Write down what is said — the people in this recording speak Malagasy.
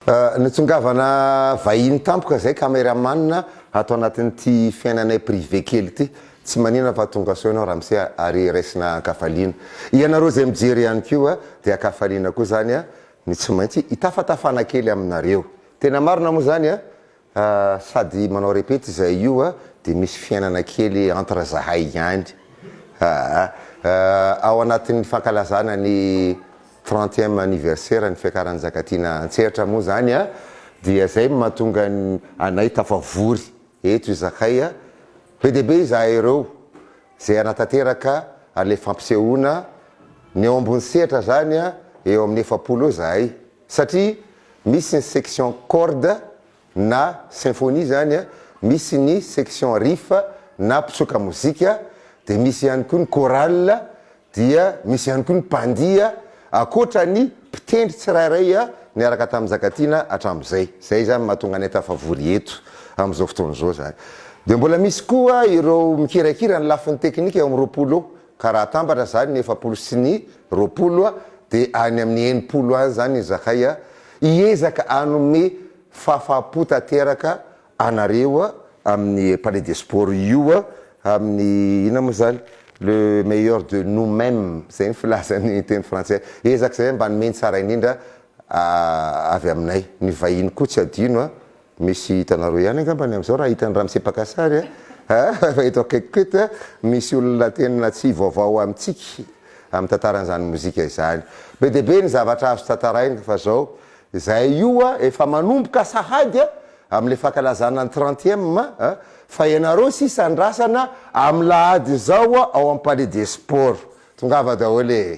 Nitsongavana vahiny tampoka zay caméraman atao anatin'ity fiainanay privé kely ity tsy manina fa tonga sao ianao ramose ary raisina kafaliana ianareo zay mijery ihany koa dia kafaliana koa zany ny tsy maintsy itafatafana kely aminareo tena marina moa zany sady manao répète zay io dia misy fiainana kely entre zahay ihany ao anatin'ny fankalazana ny 30e anniversaire ny fiakaran'ny Zakatina Antseratra moa zany dia zay mahatonga anay tafavory eto izakay be dia be izahay ireo zay anatanteraka ale fampisehoana ny eo ambony sehatra zany eo amin'ny 70 zahay satria misy ny section corde na symphonie zany misy ny section riff na mpitsoka mozika dia misy ihany koa ny chorale dia misy ihany koa ny mpandia akoatra ny mpitendry tsirairay niaraka tamin'ny Zakatina hatramin'izay zay zany mahatonga anay tafavory eto amin'izao fotoan'izao zany dia mbola misy koa ireo mikirakira ny lafin'ny teknika eo amin'ny 20 karaha tambatra zany ny 70 sy ny 20 dia any amin'ny 80 any zany zakay iezaka anome fahafapo tanteraka anareo amin'ny palais des sports io amin'ny ina moa zany le meilleur de nous-mêmes zay ny filazan'ny teny français ezaka zay mba nomeny tsara indrindra avy aminay ny vahiny koa tsy adino misy hitanareo ihany angambany am'izao raha hitany raha misepaka sary fa eto akaikikoety misy olona tena tsy vaovao amintsika amin'ny tantaran'izany mozika izany be dia be ny zavatra azo tantaraina fa zao zay io efa manomboka sahady amin'le fankalazana ny 30e fa ianareo sisa andrasana amin'ny lahady zao ao amin'ny palais des sports tongava daholo